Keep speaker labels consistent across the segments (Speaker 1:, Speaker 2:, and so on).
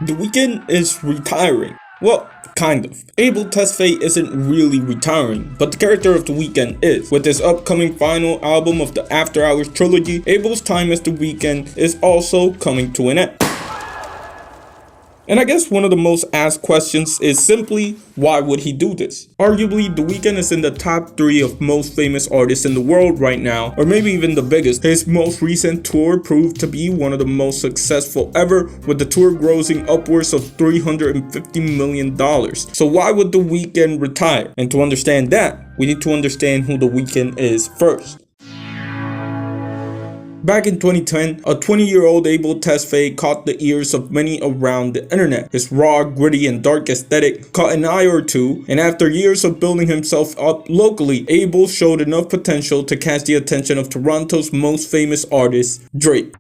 Speaker 1: The Weeknd is retiring. Well, kind of. Abel Tesfaye isn't really retiring, but the character of The Weeknd is. With his upcoming final album of the After Hours trilogy, Abel's time as The Weeknd is also coming to an end. And I guess one of the most asked questions is simply, why would he do this? Arguably, The Weeknd is in the top 3 of most famous artists in the world right now, or maybe even the biggest. His most recent tour proved to be one of the most successful ever, with the tour grossing upwards of $350 million. So why would The Weeknd retire? And to understand that, we need to understand who The Weeknd is first. Back in 2010, a 20-year-old Abel Tesfaye caught the ears of many around the internet. His raw, gritty, and dark aesthetic caught an eye or two, and after years of building himself up locally, Abel showed enough potential to catch the attention of Toronto's most famous artist, Drake.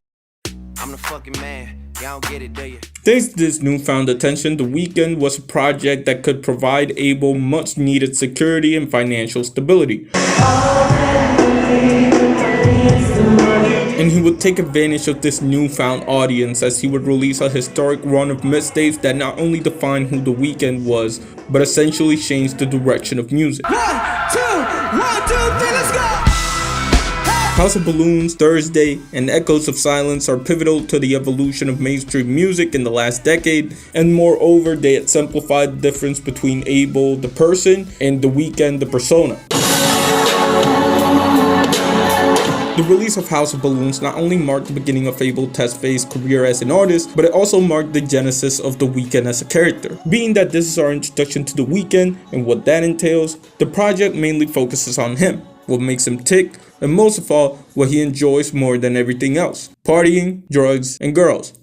Speaker 2: I'm the fucking man. Y'all don't get it, do you?
Speaker 1: Thanks to this newfound attention, The Weeknd was a project that could provide Abel much needed security and financial stability. And he would take advantage of this newfound audience as he would release a historic run of mixtapes that not only defined who The Weeknd was, but essentially changed the direction of music.
Speaker 2: 1, 2, 1, 2, 3, let's go!
Speaker 1: House of Balloons, Thursday, and Echoes of Silence are pivotal to the evolution of mainstream music in the last decade, and moreover, they exemplified the difference between Abel, the person, and The Weeknd, the persona. The release of House of Balloons not only marked the beginning of Abel Tesfaye's career as an artist, but it also marked the genesis of The Weeknd as a character. Being that this is our introduction to The Weeknd and what that entails, the project mainly focuses on him, what makes him tick, and most of all, what he enjoys more than everything else: partying, drugs, and girls.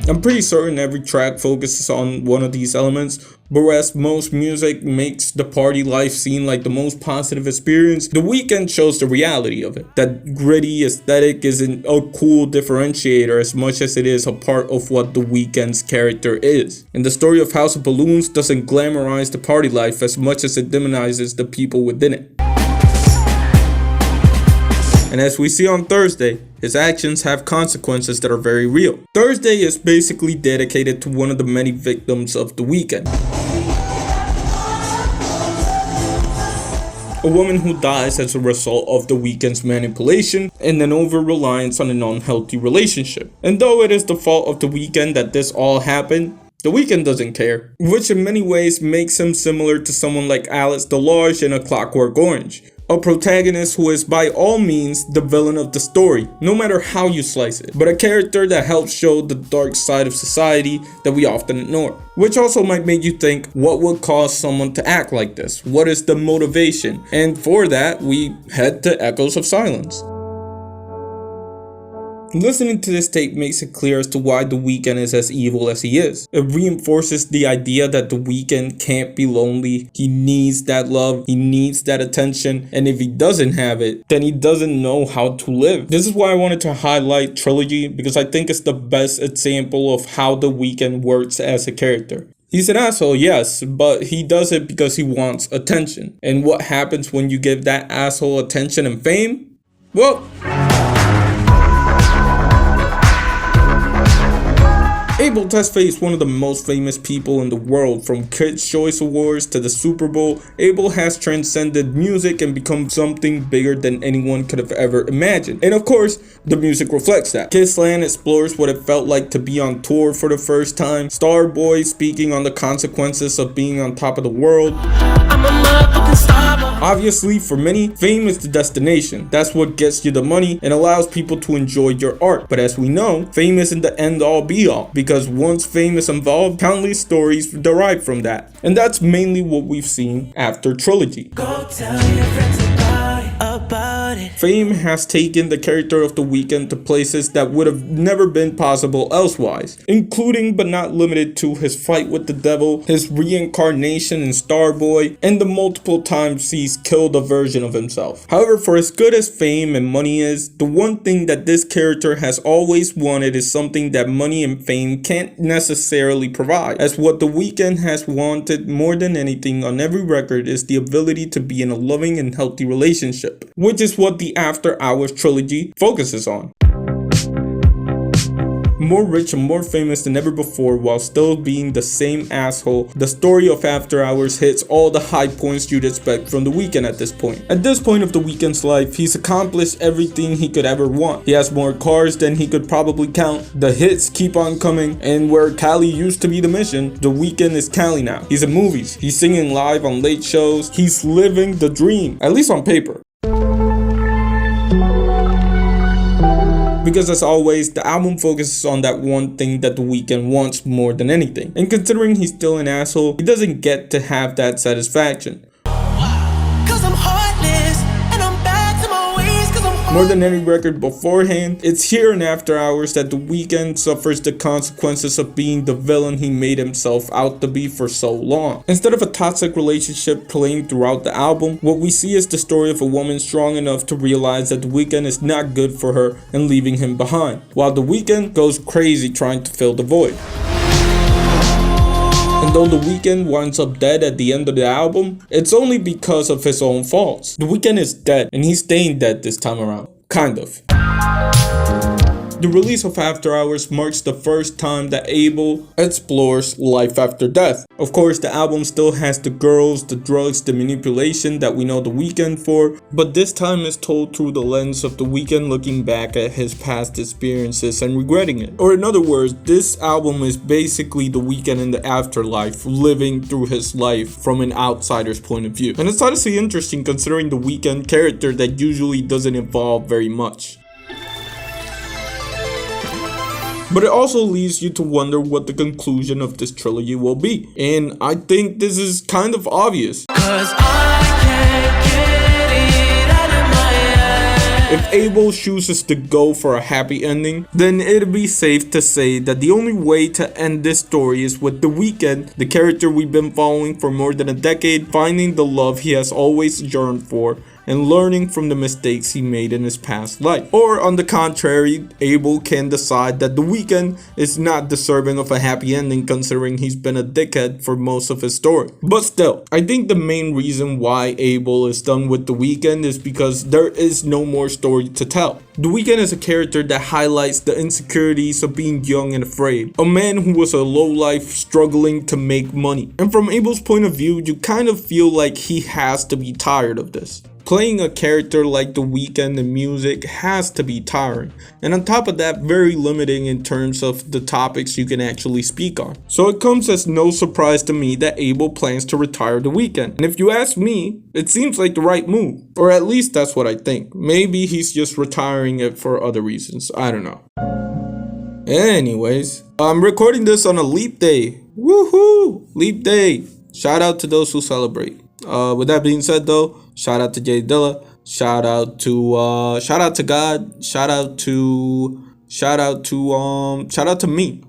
Speaker 1: I'm pretty certain every track focuses on one of these elements, but whereas most music makes the party life seem like the most positive experience, The Weeknd shows the reality of it. That gritty aesthetic isn't a cool differentiator as much as it is a part of what The Weeknd's character is. And the story of House of Balloons doesn't glamorize the party life as much as it demonizes the people within it. And as we see on Thursday, his actions have consequences that are very real. Thursday is basically dedicated to one of the many victims of The Weeknd. A woman who dies as a result of The Weeknd's manipulation and an over-reliance on an unhealthy relationship. And though it is the fault of The Weeknd that this all happened, The Weeknd doesn't care, which in many ways makes him similar to someone like Alice Delarge in A Clockwork Orange. A protagonist who is by all means the villain of the story, no matter how you slice it, but a character that helps show the dark side of society that we often ignore. Which also might make you think, what would cause someone to act like this? What is the motivation? And for that, we head to Echoes of Silence. Listening to this tape makes it clear as to why The Weeknd is as evil as he is. It reinforces the idea that The Weeknd can't be lonely. He needs that love, he needs that attention, and if he doesn't have it, then he doesn't know how to live. This is why I wanted to highlight Trilogy, because I think it's the best example of how The Weeknd works as a character. He's an asshole, yes, but he does it because he wants attention. And what happens when you give that asshole attention and fame? Well, Abel Tesfaye is one of the most famous people in the world. From Kids' Choice Awards to the Super Bowl, Abel has transcended music and become something bigger than anyone could have ever imagined. And of course, the music reflects that. Kissland explores what it felt like to be on tour for the first time. Starboy speaking on the consequences of being on top of the world. Obviously, for many, fame is the destination. That's what gets you the money and allows people to enjoy your art. But as we know, fame isn't the end-all be-all, because once fame is involved, countless stories derive from that. And that's mainly what we've seen after Trilogy. Go tell your friends about it. Fame has taken the character of The Weeknd to places that would have never been possible elsewise, including but not limited to his fight with the devil, his reincarnation in Starboy, and the multiple times he's killed a version of himself. However, for as good as fame and money is, the one thing that this character has always wanted is something that money and fame can't necessarily provide, as what The Weeknd has wanted more than anything on every record is the ability to be in a loving and healthy relationship, which is what the After Hours trilogy focuses on. More rich and more famous than ever before while still being the same asshole, the story of After Hours hits all the high points you'd expect from The Weeknd at this point. At this point of The Weeknd's life, he's accomplished everything he could ever want. He has more cars than he could probably count, the hits keep on coming, and where Cali used to be the mission, The Weeknd is Cali now. He's in movies, he's singing live on late shows, he's living the dream, at least on paper. Because as always, the album focuses on that one thing that The Weeknd wants more than anything. And considering he's still an asshole, he doesn't get to have that satisfaction. More than any record beforehand, it's here in After Hours that The Weeknd suffers the consequences of being the villain he made himself out to be for so long. Instead of a toxic relationship playing throughout the album, what we see is the story of a woman strong enough to realize that The Weeknd is not good for her and leaving him behind, while The Weeknd goes crazy trying to fill the void. And though The Weeknd winds up dead at the end of the album, it's only because of his own faults. The Weeknd is dead, and he's staying dead this time around. Kind of. The release of After Hours marks the first time that Abel explores life after death. Of course, the album still has the girls, the drugs, the manipulation that we know The Weeknd for, but this time is told through the lens of The Weeknd looking back at his past experiences and regretting it. Or in other words, this album is basically The Weeknd in the afterlife, living through his life from an outsider's point of view. And it's honestly interesting considering The Weeknd character that usually doesn't evolve very much. But it also leaves you to wonder what the conclusion of this trilogy will be. And I think this is kind of obvious. If Abel chooses to go for a happy ending, then it'd be safe to say that the only way to end this story is with The Weeknd, the character we've been following for more than a decade, finding the love he has always yearned for and learning from the mistakes he made in his past life. Or on the contrary, Abel can decide that The Weeknd is not deserving of a happy ending considering he's been a dickhead for most of his story. But still, I think the main reason why Abel is done with The Weeknd is because there is no more story to tell. The Weeknd is a character that highlights the insecurities of being young and afraid. A man who was a lowlife struggling to make money. And from Abel's point of view, you kind of feel like he has to be tired of this. Playing a character like The Weeknd in music has to be tiring, and on top of that, very limiting in terms of the topics you can actually speak on. So it comes as no surprise to me that Abel plans to retire The Weeknd. And if you ask me, it seems like the right move, or at least that's what I think. Maybe he's just retiring it for other reasons, I don't know. Anyways, I'm recording this on a leap day. Woohoo! Leap day! Shout out to those who celebrate. With that being said though, shout out to Jay Dilla, shout out to God, shout out to me.